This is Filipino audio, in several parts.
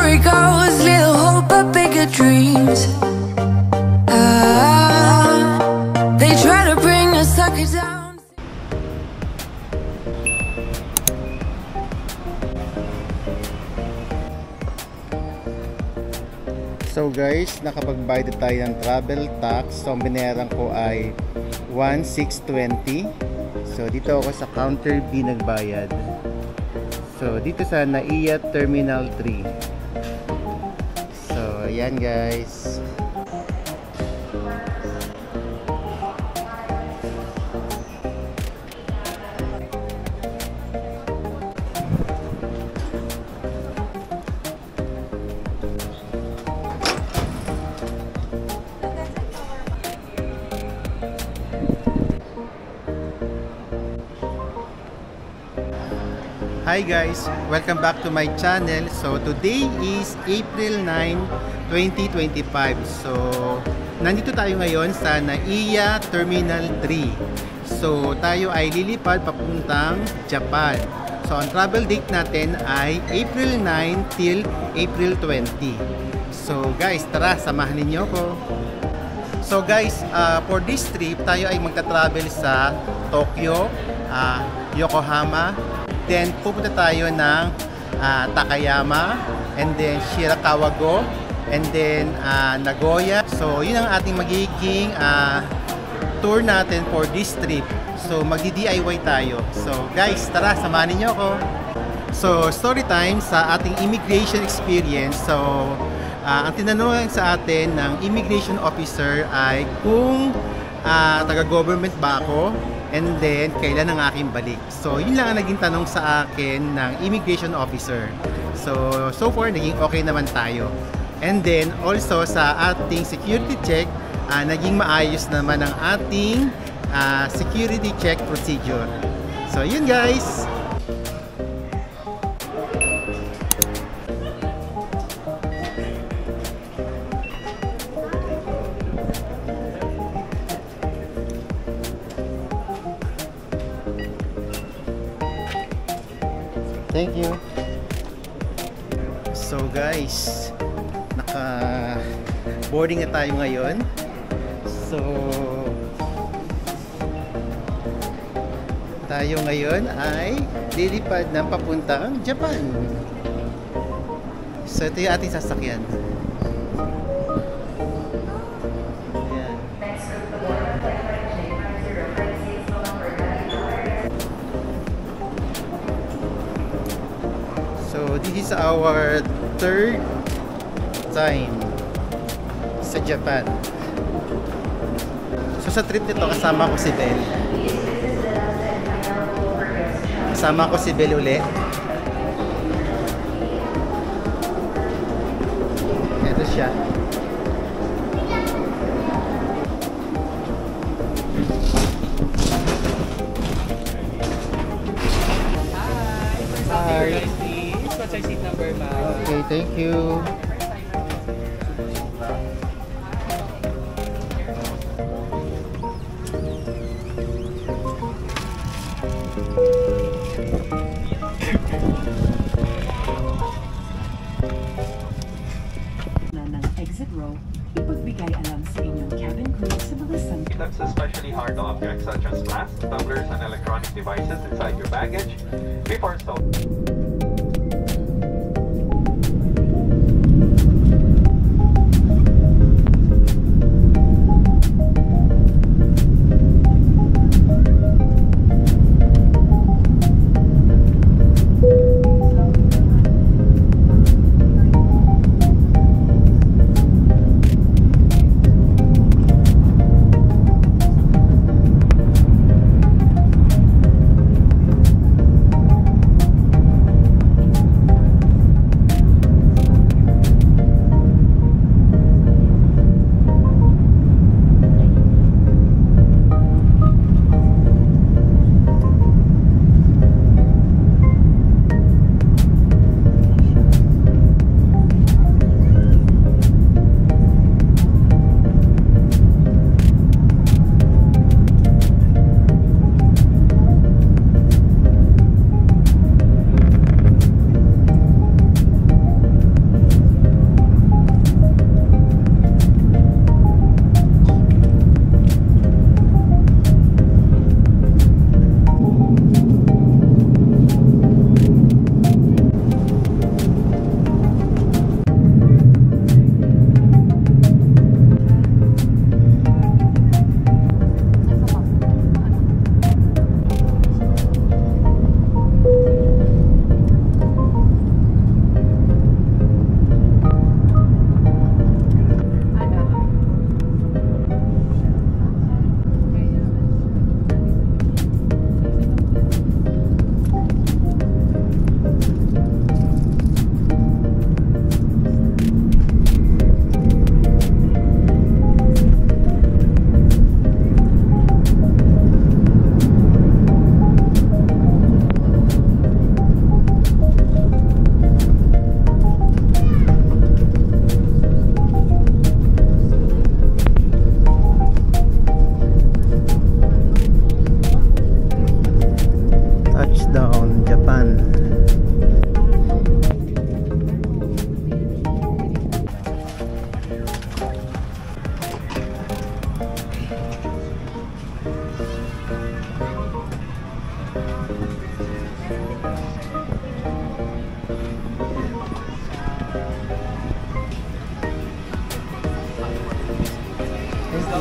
story goes, little hope but bigger dreams. They try to bring a sucker down. So guys, nakapagbayad tayo ng travel tax. So ang binayaran ko ay 1,620. So dito ako sa counter B nagbayad. So dito sa NAIA Terminal 3. So ayan guys. Hi guys! Welcome back to my channel. So today is April 9, 2025. So nandito tayo ngayon sa NAIA Terminal 3. So tayo ay lilipad papuntang Japan. So ang travel date natin ay April 9 till April 20. So guys, tara, samahan ninyo ko. So guys, for this trip tayo ay magta-travel sa Tokyo, Yokohama. Then pupunta tayo ng Takayama, and then Shirakawa-go, and then Nagoya. So yun ang ating magiging tour natin for this trip. So magdi-DIY tayo. So guys, tara, samahan niyo ako. So story time sa ating immigration experience. So ang tinanong sa atin ng immigration officer ay kung taga-government ba ako, and then kailan ang aking balik. So yun lang ang naging tanong sa akin ng immigration officer. So far naging okay naman tayo. And then also sa ating security check, naging maayos naman ang ating security check procedure. So yun guys. Thank you. So guys, naka-boarding na tayo ngayon. So tayo ngayon ay lilipad ng papuntang Japan. So ito yung ating sasakyan. So this is our third time sa Japan. So sa trip nito kasama ko si Bel. Kasama ko si Bel uli. Ito siya. Hi. What's our seat number, ma'am? Okay, thank you. Exit row, ipagbigay alam sa inyong cabin crew sa mga That's especially hard objects such as masks, tumblers, and electronic devices inside your baggage before stopping.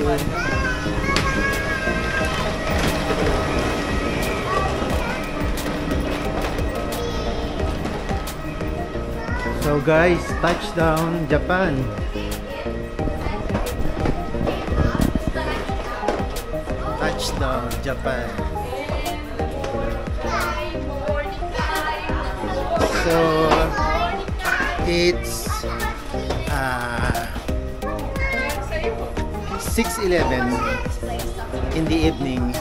So guys, touchdown Japan. Touchdown Japan. So it's 6:11 in the evening.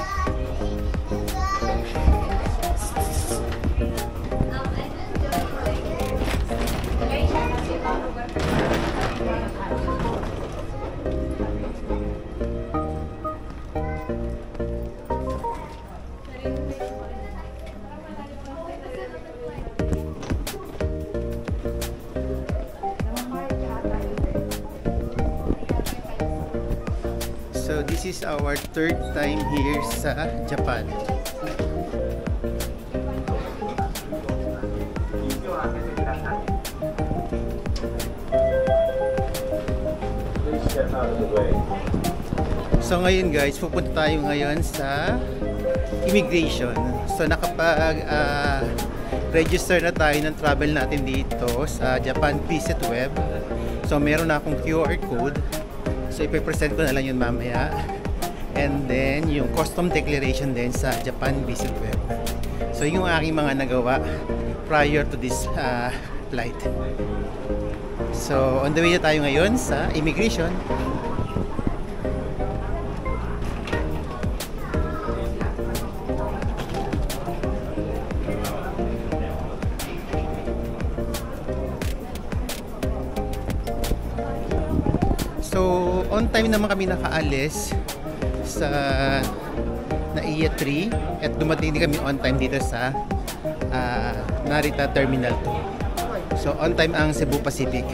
So this is our third time here sa Japan. So ngayon guys, pupunta tayo ngayon sa immigration. So nakapag register na tayo ng travel natin dito sa Japan Visit Web. So meron na akong QR code. So ipipresent ko na lang yun mamaya. And then yung custom declaration din sa Japan Visit Web. So yung aking mga nagawa prior to this flight. So on the way na tayo ngayon sa immigration. So, on time naman kami nakaalis sa NAIA 3 at dumating din kami on time dito sa Narita Terminal 2. So, on time ang Cebu Pacific.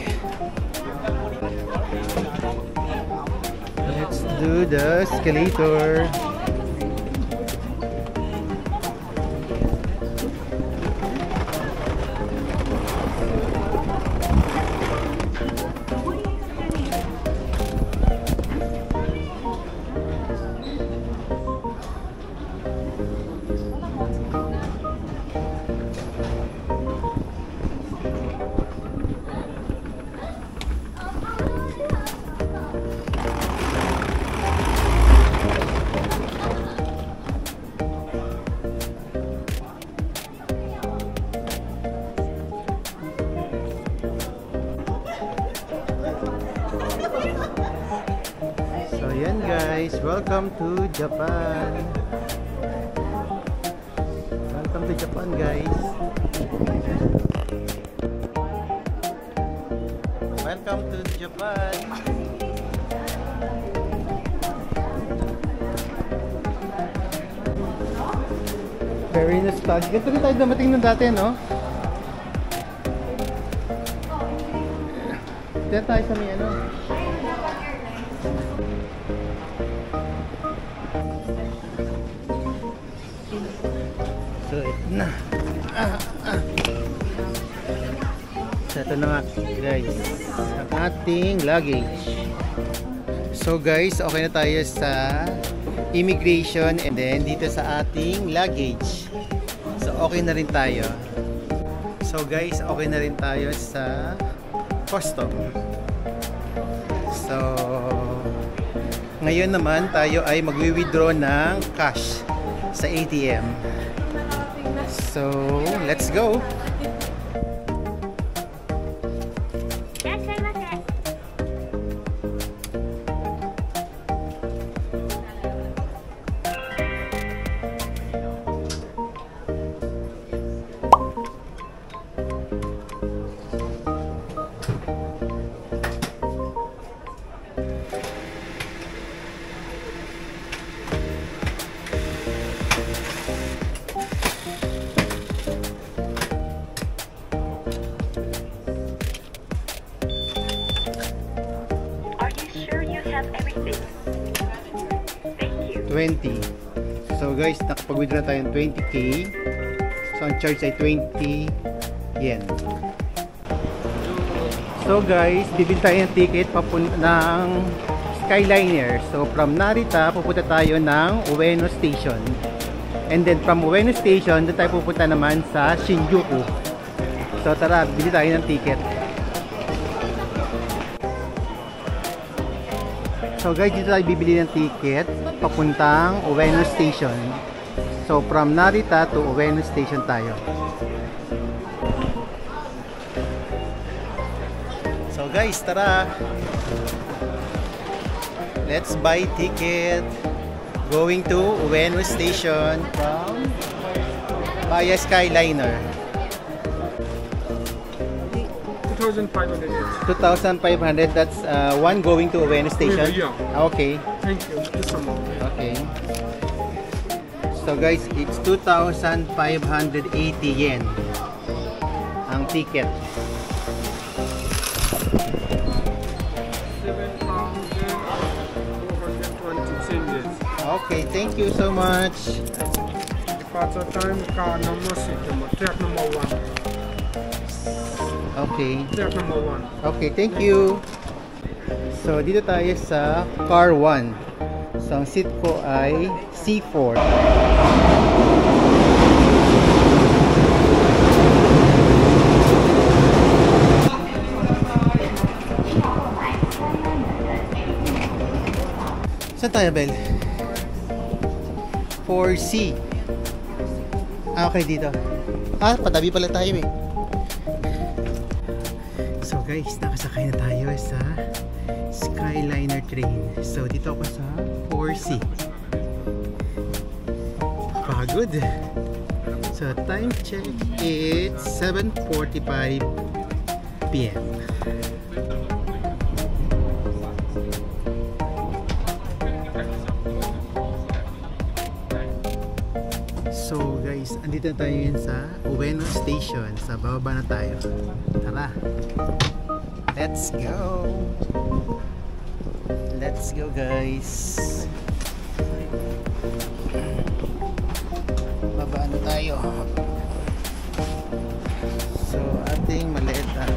Let's do the escalator. Ayan guys, welcome to Japan. Welcome to Japan guys. Welcome to Japan. Very nostalgic. Ito rin tayo dumating nung dati, no? Dito tayo sa may ano. So, ito na. So, ito na nga, guys. Ang ating luggage. So, guys, okay na tayo sa immigration and then dito sa ating luggage. So, okay na rin tayo. So, guys, okay na rin tayo sa custom. So, ngayon naman tayo ay magwi-withdraw ng cash sa ATM. So, let's go! Everything. Thank you. 20. So guys, nakapag-withdraw tayo ng 20k. So ang charge ay 20 yen. So guys, bibili tayo ng ticket ng Skyliner. So from Narita, pupunta tayo ng Ueno Station. And then from Ueno Station, doon tayo pupunta naman sa Shinjuku. So tara, bili tayo ng ticket. So guys, dito tayo bibili ng ticket papuntang Ueno Station. So from Narita to Ueno Station tayo. So guys, tara. Let's buy ticket. Going to Ueno Station from via Skyliner. 2,500 yen. 2,500. That's one going to Ueno Station. Yeah. Okay. Thank you. Just a moment. Okay. So guys, it's 2,580 yen ang ticket. 7,420 changes. Okay, thank you so much. Departure time, car number, seat number, track number 1. Okay. Track number 1. Okay, thank you. So dito tayo sa car 1. So ang seat ko ay C4. Saan tayo, Bel? 4C. Okay, dito. Patabi pala tayo eh. So guys, nakasakay na tayo sa Skyliner train. So dito ako sa 4C. Pagod. So time check, it's 7:45 PM. So guys, andito na tayo yun sa Ueno Station. Sa bababa na tayo. Tara. Let's go. Let's go guys. Baba na tayo. So ating maliit na.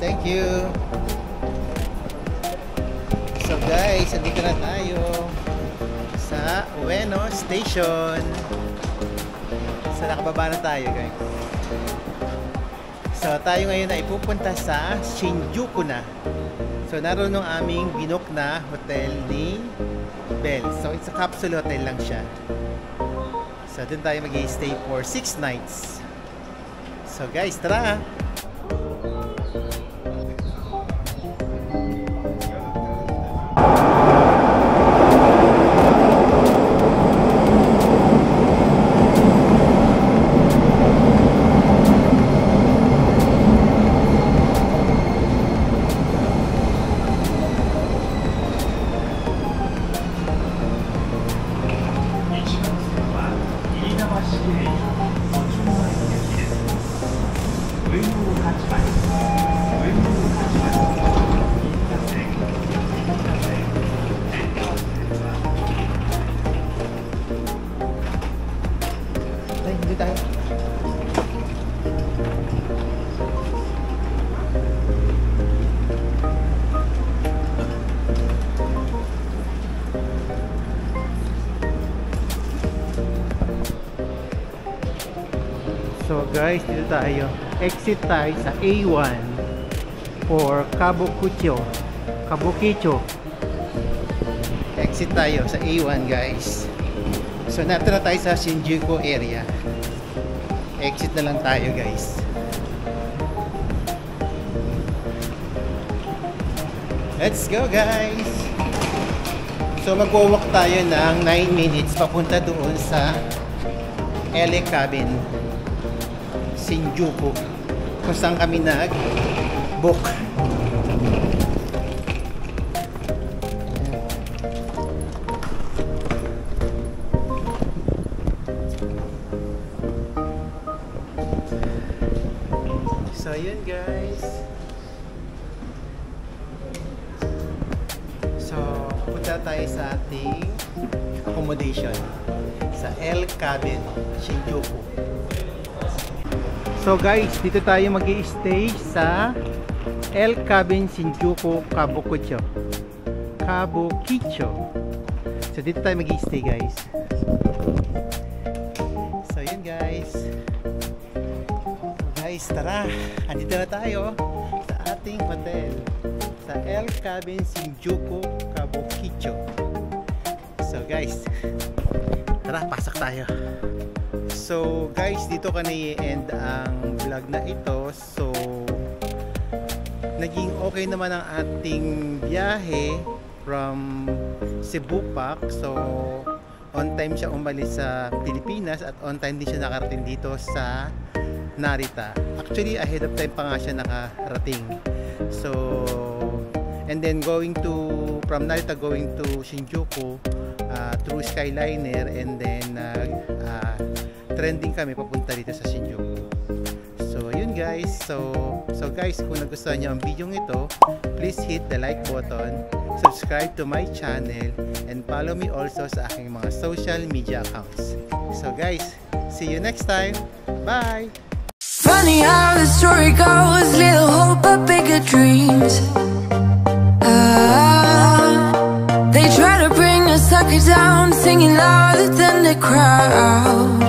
Thank you. So guys, andito na tayo sa Ueno Station. So nakababa na tayo guys. So tayo ngayon ay pupunta sa Shinjuku na. So naroon ang aming binook na hotel ni Bel. So it's a capsule hotel lang siya. So dun tayo mag-i-stay for 6 nights. So guys, tara! Hindi tayo. So guys, dito tayo. Exit tayo sa A1 for Kabukicho. Exit tayo sa A1 guys. So nato na tayo sa Shinjuku area. Exit na lang tayo guys. Let's go guys. So magwo-walk tayo ng 9 minutes papunta doon sa LA Cabin Shinjuku kung saan kami nag-book. So yun guys. na tayo sa ating accommodation sa El Cabin, Shinjuku. So guys, dito tayo mag-i-stay sa El Cabin, Shinjuku, Kabukicho. So dito tayo mag-i-stay guys. So yun guys. Guys, tara. Andito na tayo sa ating hotel sa El Cabin, Shinjuku, Kabukicho. So guys, tara, pasok tayo. So guys, dito ka na i-end ang vlog na ito. So naging okay naman ang ating biyahe from Cebu Park. So on time siya umalis sa Pilipinas at on time din siya nakarating dito sa Narita. Actually ahead of time pa nga siya nakarating. So and then from Narita going to Shinjuku through Skyliner, and then trending kami papunta dito sa Shinjuku. So yun guys, so guys, kung nagustuhan niyo ang video ito, please hit the like button, subscribe to my channel, and follow me also sa aking mga social media accounts. So guys, see you next time. Bye. Funny how the story goes, little hope but bigger dreams. They try to bring a sucker down, singing louder than the crowd.